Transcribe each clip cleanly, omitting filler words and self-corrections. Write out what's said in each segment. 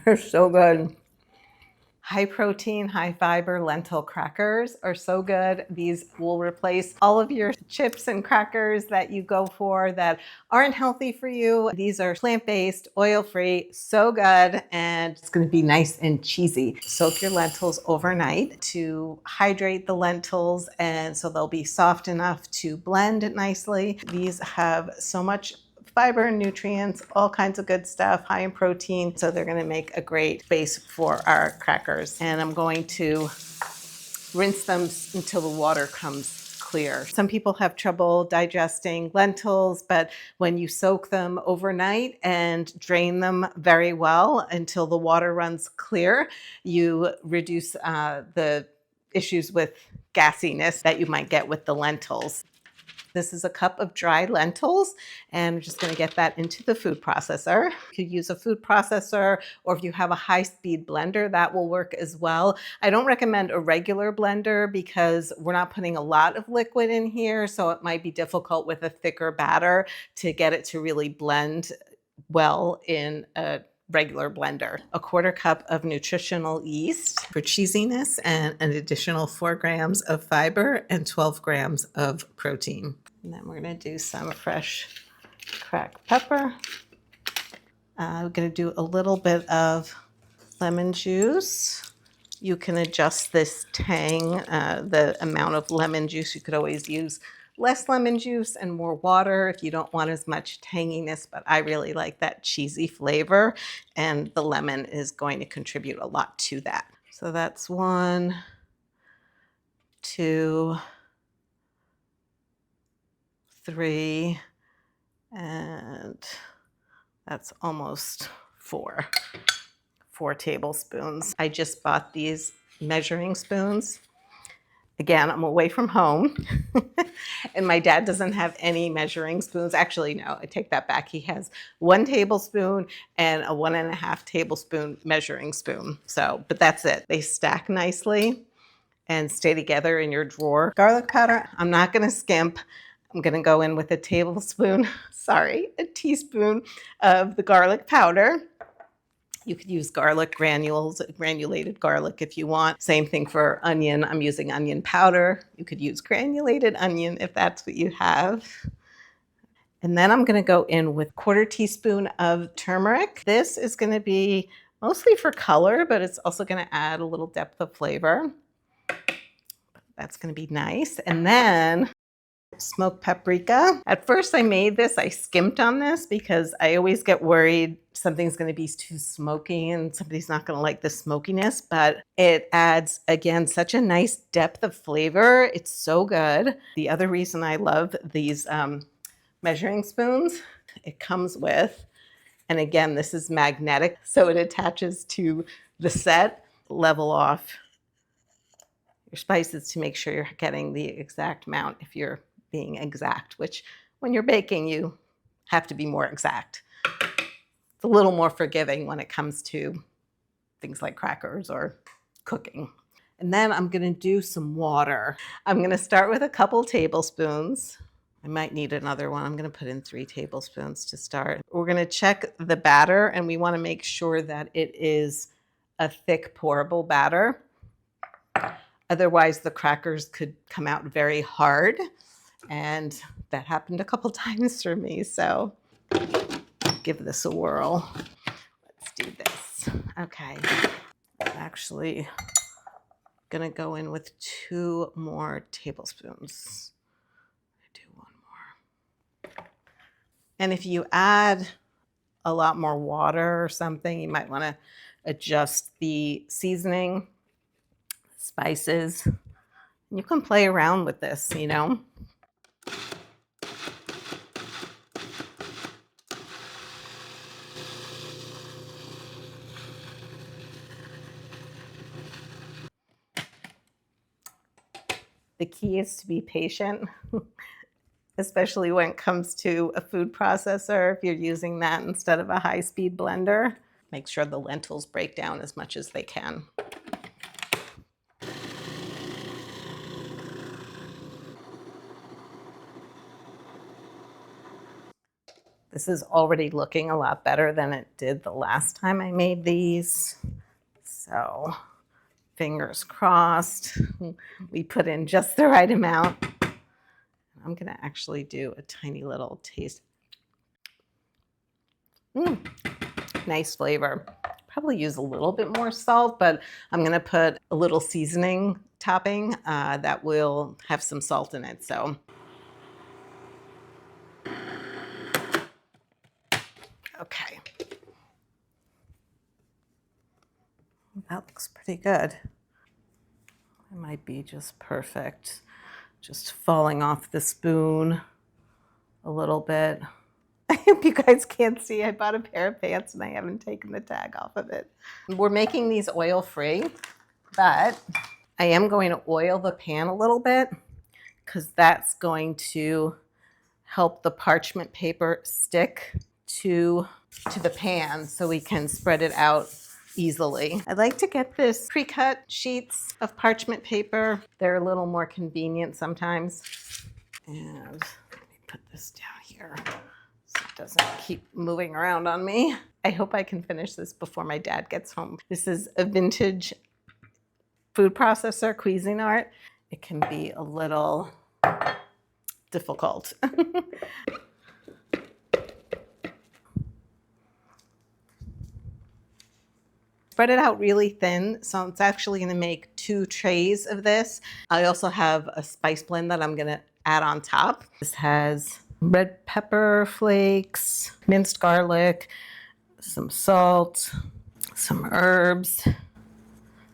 They're so good. High protein, high fiber lentil crackers are so good. These will replace all of your chips and crackers that you go for that aren't healthy for you. These are plant-based, oil-free, so good, and it's gonna be nice and cheesy. Soak your lentils overnight to hydrate the lentils, and so they'll be soft enough to blend nicely. These have so much fiber and nutrients, all kinds of good stuff, high in protein. So they're gonna make a great base for our crackers. And I'm going to rinse them until the water comes clear. Some people have trouble digesting lentils, but when you soak them overnight and drain them very well until the water runs clear, you reduce the issues with gassiness that you might get with the lentils. This is a cup of dried lentils, and I'm just going to get that into the food processor. You could use a food processor, or if you have a high-speed blender, that will work as well. I don't recommend a regular blender because we're not putting a lot of liquid in here, so it might be difficult with a thicker batter to get it to really blend well in a regular blender. A 1/4 cup of nutritional yeast for cheesiness and an additional 4 grams of fiber and 12 grams of protein. And then we're going to do some fresh cracked pepper. We're going to do a little bit of lemon juice. You can adjust this tang, the amount of lemon juice. You could always use less lemon juice and more water if you don't want as much tanginess, but I really like that cheesy flavor, and the lemon is going to contribute a lot to that. So that's 1, 2, 3, and that's almost 4 tablespoons. I just bought these measuring spoons. Again, I'm away from home and my dad doesn't have any measuring spoons. Actually, no, I take that back. He has 1 tablespoon and a 1.5 tablespoon measuring spoon. So, but that's it. They stack nicely and stay together in your drawer. Garlic powder, I'm not gonna skimp. I'm gonna go in with a tablespoon, sorry, a teaspoon of the garlic powder. You could use garlic granules, granulated garlic if you want. Same thing for onion. I'm using onion powder. You could use granulated onion if that's what you have. And then I'm going to go in with 1/4 teaspoon of turmeric. This is going to be mostly for color, but it's also going to add a little depth of flavor. That's going to be nice. And then smoked paprika. At first I made this, I skimped on this because I always get worried something's going to be too smoky and somebody's not going to like the smokiness, but it adds, again, such a nice depth of flavor. It's so good. The other reason I love these measuring spoons, it comes with, and again, this is magnetic, so it attaches to the set, level off your spices to make sure you're getting the exact amount if you're being exact, which when you're baking, you have to be more exact. It's a little more forgiving when it comes to things like crackers or cooking. And then I'm gonna do some water. I'm gonna start with a couple tablespoons. I might need another one. I'm gonna put in 3 tablespoons to start. We're gonna check the batter and we wanna make sure that it is a thick pourable batter. Otherwise the crackers could come out very hard. And that happened a couple times for me, so give this a whirl. Let's do this. Okay, I'm actually gonna go in with 2 more tablespoons. Do 1 more. And if you add a lot more water or something, you might wanna adjust the seasoning, spices. You can play around with this, you know. The key is to be patient, especially when it comes to a food processor. If you're using that instead of a high-speed blender, make sure the lentils break down as much as they can. This is already looking a lot better than it did the last time I made these. So fingers crossed. We put in just the right amount. I'm going to actually do a tiny little taste. Nice flavor. Probably use a little bit more salt, but I'm going to put a little seasoning topping that will have some salt in it. So okay. That looks pretty good. It might be just perfect. Just falling off the spoon a little bit. I hope you guys can't see. I bought a pair of pants and I haven't taken the tag off of it. We're making these oil-free, but I am going to oil the pan a little bit because that's going to help the parchment paper stick to the pan so we can spread it out easily. I like to get this pre-cut sheets of parchment paper. They're a little more convenient sometimes. And let me put this down here so it doesn't keep moving around on me. I hope I can finish this before my dad gets home. This is a vintage food processor, Cuisinart. It can be a little difficult. Spread it out really thin, so it's actually going to make 2 trays of this. I also have a spice blend that I'm going to add on top. This has red pepper flakes, minced garlic, some salt, some herbs.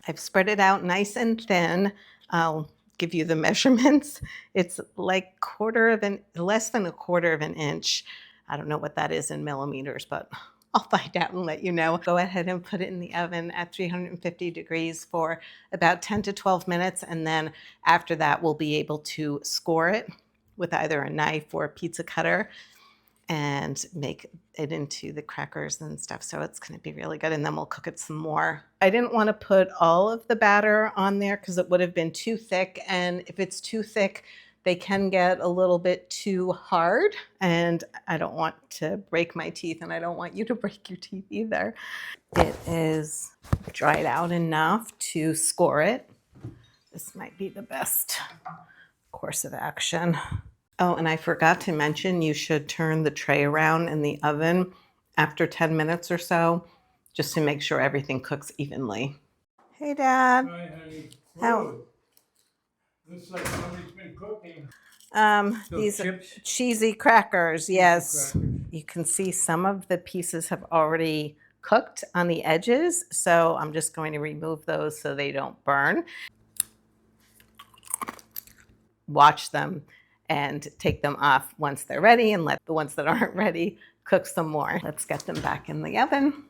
I've spread it out nice and thin. I'll give you the measurements. It's like less than a quarter of an inch. I don't know what that is in millimeters, but I'll find out and let you know. Go ahead and put it in the oven at 350 degrees for about 10 to 12 minutes. And then after that, we'll be able to score it with either a knife or a pizza cutter and make it into the crackers and stuff. So it's going to be really good. And then we'll cook it some more. I didn't want to put all of the batter on there because it would have been too thick. And if it's too thick, they can get a little bit too hard, and I don't want to break my teeth, and I don't want you to break your teeth either. It is dried out enough to score it. This might be the best course of action. Oh, and I forgot to mention you should turn the tray around in the oven after 10 minutes or so, just to make sure everything cooks evenly. Hey, Dad. Hi, honey. How? Looks like somebody's been cooking. These chips? cheesy crackers, yes. Crackers. You can see some of the pieces have already cooked on the edges, so I'm just going to remove those so they don't burn. Watch them and take them off once they're ready, and let the ones that aren't ready cook some more. Let's get them back in the oven.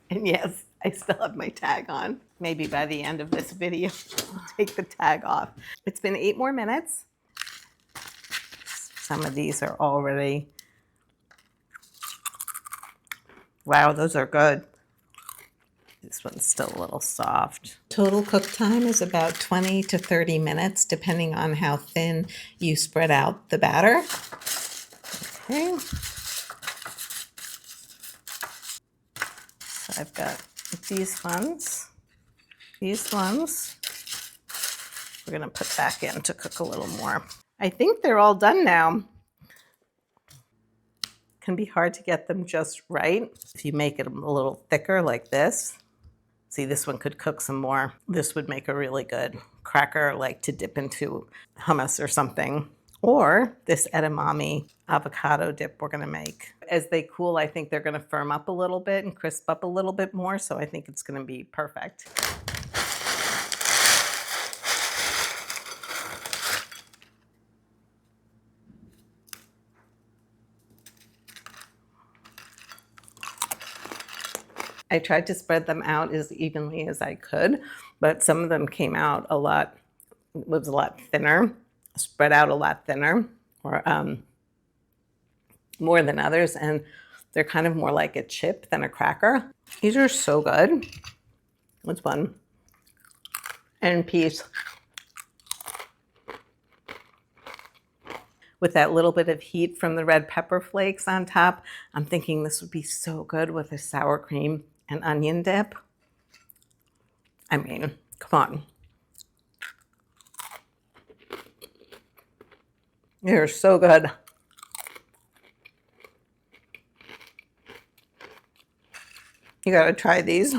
And yes, I still have my tag on. Maybe by the end of this video, I'll take the tag off. It's been 8 more minutes. Some of these are already, wow, those are good. This one's still a little soft. Total cook time is about 20 to 30 minutes, depending on how thin you spread out the batter. Okay. So I've got these ones. These ones we're going to put back in to cook a little more. I think they're all done now. It can be hard to get them just right. If you make it a little thicker like this, see, this one could cook some more. This would make a really good cracker, like to dip into hummus or something. Or this edamame avocado dip we're gonna make. As they cool, I think they're gonna firm up a little bit and crisp up a little bit more, so I think it's gonna be perfect. I tried to spread them out as evenly as I could, but some of them came out was a lot thinner, spread out a lot thinner, or more than others, and they're kind of more like a chip than a cracker. These are so good. What's one? And peace. with that little bit of heat from the red pepper flakes on top. I'm thinking this would be so good with a sour cream and onion dip. I mean, come on. They're so good. You gotta try these.